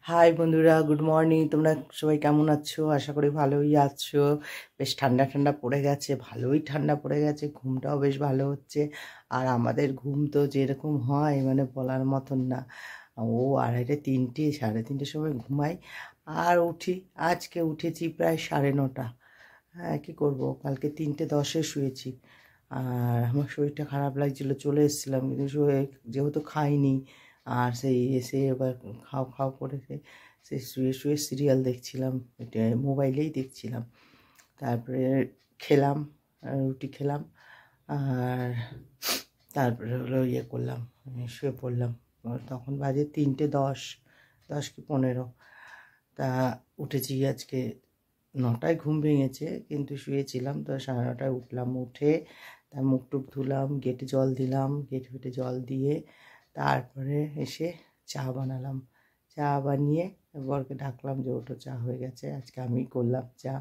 High বন্ধুরা, good morning. তোমরা সবাই কেমন আছো? আশা করি ভালোই আছো। বেশ ঠান্ডা ঠান্ডা পড়ে গেছে, ভালোই ঠান্ডা পড়ে গেছে, ঘুমটাও বেশ ভালো হচ্ছে। আর আমাদের ঘুম তো যেরকম হয় মানে বলার মতন না। ও আড়াইটে তিনটে সাড়ে তিনটের সময় ঘুমাই আর উঠি। আজকে উঠেছি প্রায় 9:30। হ্যাঁ, কী করবো, কালকে 3:10 শুয়েছি। আর আমার শরীরটা খারাপ লাগছিলো, চলে এসেছিলাম, কিন্তু যেহেতু খাইনি আর সেই এসে এবার খাও খাও করে সে শুয়ে শুয়ে সিরিয়াল দেখছিলাম, এটা মোবাইলেই দেখছিলাম। তারপরে খেলাম, রুটি খেলাম। আর তারপরে হলো করলাম, শুয়ে পড়লাম। তখন বাজে 3:10, 10 কি 15। তা উঠেছি আজকে 9টায়, ঘুম ভেঙেছে কিন্তু শুয়েছিলাম তো 9:30 উঠলাম। উঠে তার মুখ টুক ধুলাম, গেটে জল দিলাম, গেটে ফেটে জল দিয়ে তারপরে এসে চা বানালাম। চা বানিয়ে বরকে ডাকলাম যে ওঠো, চা হয়ে গেছে। আজকে আমি করলাম চা।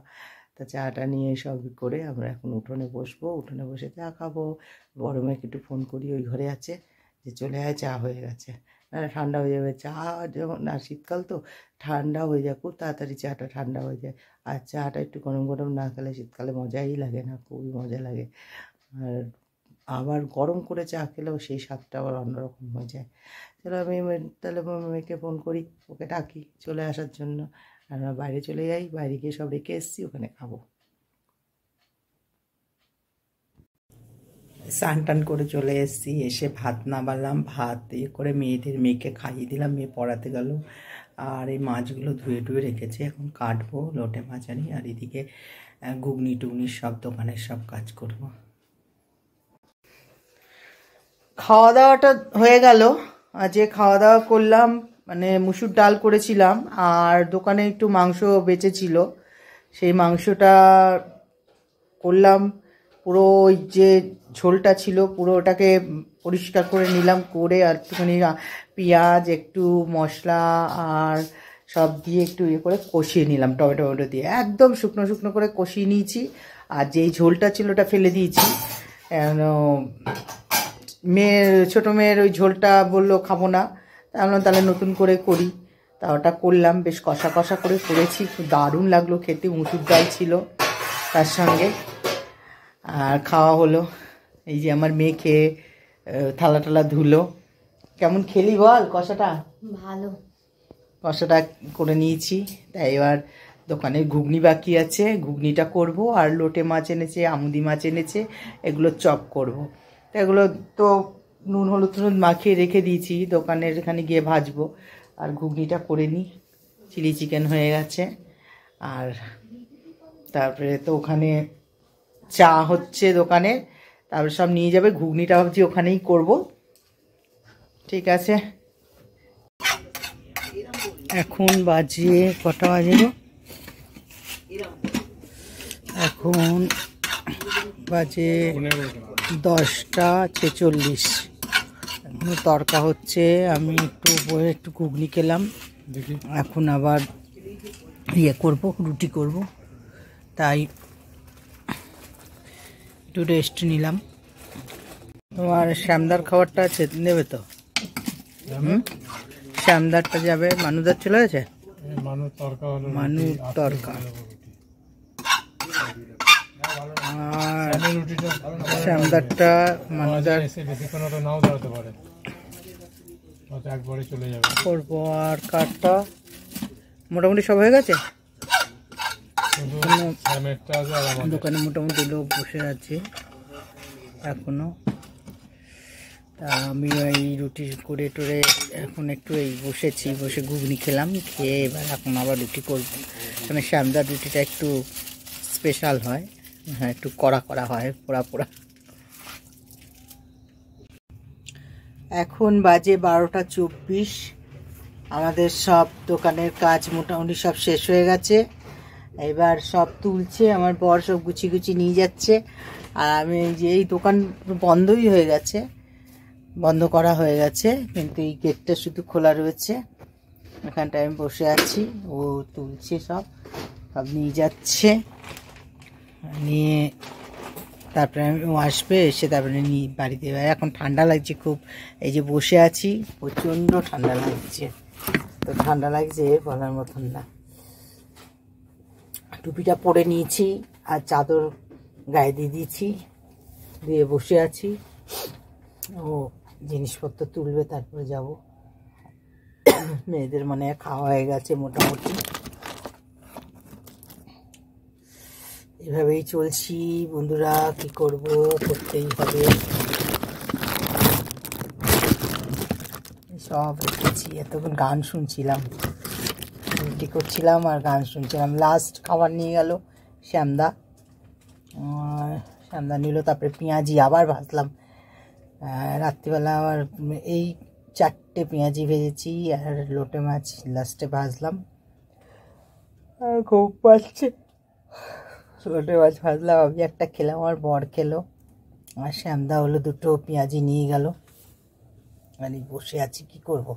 তা চাটা নিয়ে সব করে আমরা এখন উঠোনে বসবো, উঠোনে বসে চা খাবো। বড় মেয়েকে একটু ফোন করি, ওই ঘরে আছে, যে চলে আয়, চা হয়ে গেছে। না ঠান্ডা হয়ে যাবে চা, যেমন না শীতকাল তো ঠান্ডা হয়ে যায় খুব তাড়াতাড়ি, চাটা ঠান্ডা হয়ে যায়। আর চাটা একটু গরম গরম না খেলে শীতকালে মজাই লাগে না, খুবই মজা লাগে। আর আবার গরম করে চা খেলেও সেই স্বাদটা আবার অন্যরকম হয়ে যায়। চলো আমি তাহলে মেয়েকে ফোন করি, ওকে ডাকি চলে আসার জন্য। আর আমরা বাইরে চলে যাই, বাইরে গিয়ে সব রেখে এসেছি, ওখানে খাবো। স্নান টান করে চলে এসেছি, এসে ভাত নামালাম, ভাত করে মেয়েকে খাইয়ে দিলাম, মেয়ে পড়াতে গেল। আর এই মাছগুলো ধুয়ে টুয়ে রেখেছি, এখন কাটবো, লোটে মাছ আনি। আর এদিকে ঘুগনি টুগনির সব দোকানের সব কাজ করব। খাওয়া দাওয়াটা হয়ে গেল। আজকে খাওয়া দাওয়া করলাম, মানে মুসুর ডাল করেছিলাম আর দোকানে একটু মাংস বেঁচেছিল, সেই মাংসটা করলাম। পুরো ওই যে ঝোলটা ছিল পুরো ওটাকে পরিষ্কার করে নিলাম, করে আর একটুখানি পেঁয়াজ, একটু মশলা আর সব দিয়ে একটু করে কষিয়ে নিলাম, টমেটো দিয়ে একদম শুকনো শুকনো করে কষিয়ে নিয়েছি। আর যেই ঝোলটা ছিল ওটা ফেলে দিয়েছি। ছোটো মেয়ের ওই ঝোলটা বললো খাবো না, তাহলে নতুন করে করি। তা ওটা করলাম, বেশ কষা কষা করে করেছি, খুব দারুণ লাগলো খেতে। মুসুর ডাল ছিল তার সঙ্গে, আর খাওয়া হলো। এই যে আমার মেয়ে খেয়ে থালা টালা ধুলো। কেমন খেলি বল কষাটা? ভালো। কষাটা করে নিয়েছি। তাই এবার দোকানে ঘুগনি বাকি আছে, ঘুগনিটা করব। আর লোটে মাছ এনেছে, আমুদি মাছ এনেছে, এগুলো চপ করব। তা এগুলো তো নুন হলুদ মাখিয়ে রেখে দিয়েছি, দোকানের এখানে গিয়ে ভাজবো। আর ঘুগনিটা করে নিই। চিলি চিকেন হয়ে গেছে। আর তারপরে তো ওখানে চা হচ্ছে দোকানে, তারপরে সব নিয়ে যাবে। ঘুগনিটা ভাবছি ওখানেই করব। ঠিক আছে, এখন বাজে কটা বাজে গো? এখন বাজে 10:46। এখনো তরকা হচ্ছে। আমি একটু ঘুগনি খেলাম, এখন আবার করব, রুটি করব। তাই একটু রেস্ট নিলাম। তোমার শ্যামদার খাবারটা আছে, নেবে তো? শ্যামদারটা যাবে, মানুদার চলে গেছে। মানুর তরকা আর শ্যামদারটা মানুদার করবো। আর কাঠটা মোটামুটি সব হয়ে গেছে, দোকানে মোটামুটি লোক বসে আছে এখনো। তা আমি এই রুটি করে টোরে এখন একটু বসেছি, বসে ঘুগনি খেলাম, খেয়ে এবার এখন আবার রুটি করব। মানে শ্যামদার রুটিটা একটু স্পেশাল হয়, হ্যাঁ একটু কড়া কড়া হয়, পোড়া পোড়া। এখন বাজে 12:24। আমাদের সব দোকানের কাজ মোটামুটি সব শেষ হয়ে গেছে। এবার সব তুলছে, আমার বর সব গুছিয়ে গুছিয়ে নিয়ে যাচ্ছে। আর আমি এই দোকান বন্ধই হয়ে গেছে, বন্ধ করা হয়ে গেছে, কিন্তু এই গেটটা শুধু খোলা রয়েছে। এখানটায় আমি বসে আছি, ও তুলছে, সব নিয়ে যাচ্ছে। নিয়ে তারপরে ও আসবে, এসে তারপরে নিয়ে বাড়িতে। এখন ঠান্ডা লাগছে খুব, এই যে বসে আছি, প্রচণ্ড ঠান্ডা লাগছে। এত ঠান্ডা লাগছে বলার মতন না। টুপিটা পরে নিয়েছি আর চাদর গায়ে দিয়ে দিয়েছি, দিয়ে বসে আছি। ও জিনিসপত্র তুলবে তারপরে যাব। মেয়েদের মানে খাওয়া হয়ে গেছে মোটামুটি। এভাবেই চলছি বন্ধুরা, কি করব, করতেই হবে। সব রেখেছি, এতক্ষণ গান শুনছিলাম, রুটি করছিলাম আর গান শুনছিলাম। লাস্ট খাবার নিয়ে গেল শ্যামদা, শ্যামদা নিল। তারপরে পেঁয়াজি আবার ভাজলাম রাত্রিবেলা। আবার এই 4টে পেঁয়াজি ভেজেছি আর লোটে মাছ লাস্টে ভাজলাম। আর খুব পাচ্ছে, লোটে মাছ ভাজলাম, আমি একটা খেলাম, আর বর খেলো, আর শ্যামদা হলো 2টো পেঁয়াজি নিয়ে গেল। আমি বসে আছি, কি করব,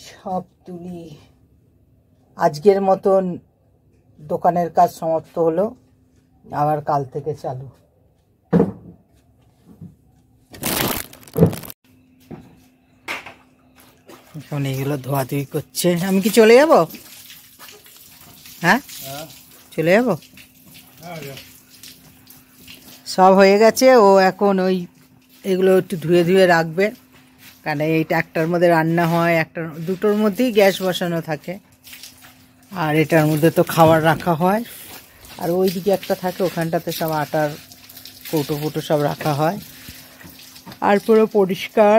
সব তুলি। আজকের মতন দোকানের কাজ সমাপ্ত হলো, আবার কাল থেকে চালু। এখন এইগুলো ধোয়াধুয়ি করছে। আমি কি চলে যাব? হ্যাঁ, চলে যাব। সব হয়ে গেছে। ও এখন ওই এগুলো একটু ধুয়ে ধুয়ে রাখবে, কারণ এইটা একটার মধ্যে রান্না হয়, দুটোর মধ্যেই গ্যাস বসানো থাকে, আর এটার মধ্যে তো খাবার রাখা হয়। আর ওই দিকে একটা থাকে, ওখানটাতে সব আটার কৌটো ফৌটো সব রাখা হয়। আর পুরো পরিষ্কার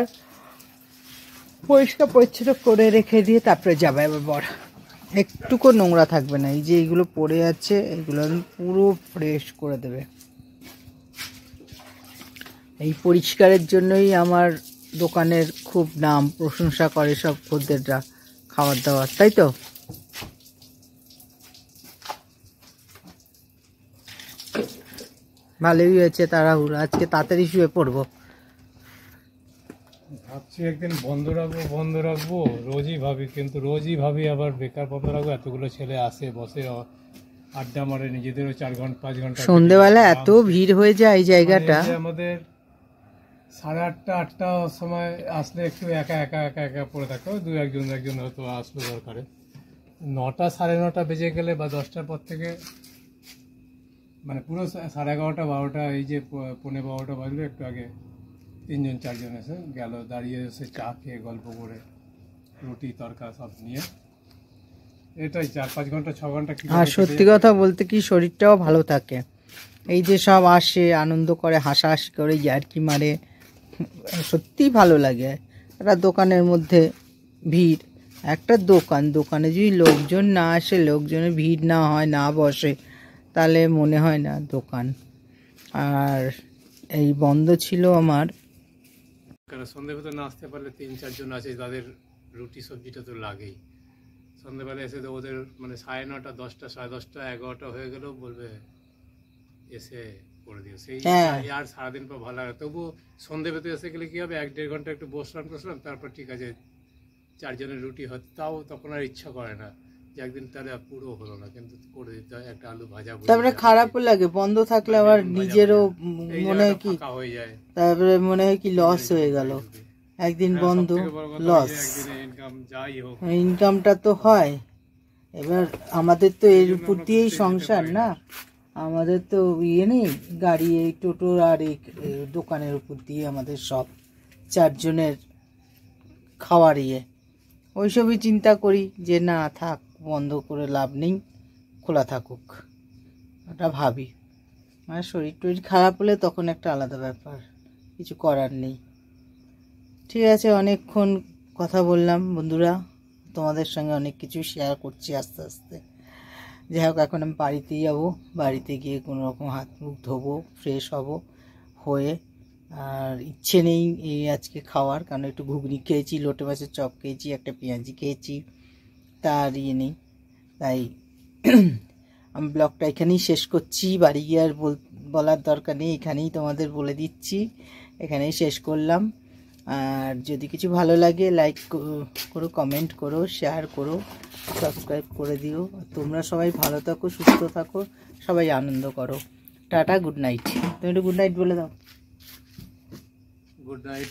পরিচ্ছন্ন করে রেখে দিয়ে তারপরে যাবে এবার বর। একটুকু নোংরা থাকবে না। এই যে এইগুলো পড়ে আছে, এগুলো পুরো ফ্রেশ করে দেবে। এই পরিষ্কারের জন্যই আমার দোকানের খুব নাম, প্রশংসা করে সব খদ্দেররা খাবার দাবার, তাই তো? ভালোই হয়েছে তাড়াহুড়ো, আজকে তাড়াতাড়ি শুয়ে পড়বো। ভাবছি একদিন বন্ধ রাখবো, রোজই ভাবি, কিন্তু রোজই ভাবি আবার বেকার বন্ধ রাখবো। এতগুলো ছেলে আসে, বসে, আড্ডা মারে, নিজেদেরও 4-5 ঘন্টা। সন্ধ্যেবেলা এত ভিড় হয়ে যায় এই জায়গাটা। আমাদের 8:30-8টার সময় আসলে একটু একা পড়ে থাকতো, একজন হয়তো আসলো দরকারে। 9টা 9:30 বেজে গেলে বা 10টার পর থেকে মানে পুরো 11:30-12টা, এই যে 11:45 বাজলো, একটু আগে 3-4জন এসে গেল, দাঁড়িয়ে এসে চা খেয়ে গল্প করে রুটি তরকা সব নিয়ে, এটাই 4-5 ঘন্টা 6 ঘন্টা। আর সত্যি কথা বলতে কি, শরীরটাও ভালো থাকে। এই যে সব আসে, আনন্দ করে, হাসাহাসি করে, ইয়ার্কি মারে, সত্যিই ভালো লাগে। একটা দোকানের মধ্যে ভিড়, একটা দোকানে যদি লোকজন না আসে, লোকজনের ভিড় না হয়, না বসে, তাহলে মনে হয় না দোকান। আর এই বন্ধ ছিল আমার। সন্ধ্যেবেলা না আসতে পারলে 3-4জন আছে, তাদের রুটি সবজিটা তো লাগেই। সন্ধ্যেবেলা এসে তো ওদের মানে 9:30, 10টা, 10:30, 11টা হয়ে গেলেও বলবে এসে করে দিও। সেই আর সারাদিন পর ভালো লাগে। তবুও সন্ধ্যেবেলা এসে গেলে কি হবে, 1-1.5 ঘন্টা একটু বসলাম, তারপর ঠিক আছে 4জনের রুটি হয়, তাও তখন আর ইচ্ছা করে না যে একদিন তাহলে পুরো হলো না, কিন্তু করে দিতে হয়। একটা আলু ভাজা, তারপরে খারাপও লাগে বন্ধ থাকলে, আবার নিজেরও মনে হয় কি, হয়ে যায়, তারপরে মনে হয় কি লস হয়ে গেল, একদিন বন্ধ, লস। ইনকামটা তো হয়, এবার আমাদের তো এর উপর দিয়েই সংসার না, আমাদের তো ইয়ে নেই, গাড়ি, এই টোটো আর এই দোকানের উপর দিয়ে আমাদের সব 4জনের খাওয়ার ইয়ে। ওইসবই চিন্তা করি যে না থাক, বন্ধ করে লাভ নেই, খোলা থাকুক, ওটা ভাবি। মানে শরীর টরীর খারাপ হলে তখন একটা আলাদা ব্যাপার, কিছু করার নেই। ঠিক আছে, অনেকক্ষণ কথা বললাম বন্ধুরা, তোমাদের সঙ্গে অনেক কিছু শেয়ার করছি আস্তে আস্তে। যাই হোক, এখন আমি বাড়িতে যাবো, বাড়িতে গিয়ে কোনো রকম হাত মুখ ধোবো, ফ্রেশ হব, হয়ে আর ইচ্ছে নেই এই আজকে খাওয়ার, কারণ একটু ঘুগনি খেয়েছি, লোটে মাছের চপ খেয়েছি, একটা পেঁয়াজি খেয়েছি, তার ইয়ে নেই। তাই আমি ব্লগটা এখানেই শেষ করছি, বাড়ি গিয়ে আর বলার দরকার নেই, এখানেই তোমাদের বলে দিচ্ছি, এখানেই শেষ করলাম। আর যদি কিছু ভালো লাগে লাইক করো, কমেন্ট করো, শেয়ার করো, সাবস্ক্রাইব করে দিও। তোমরা সবাই ভালো থাকো, সুস্থ থাকো, সবাই আনন্দ করো। Tata, good night. তুমি একটু গুড নাইট বলে দাও। Good night.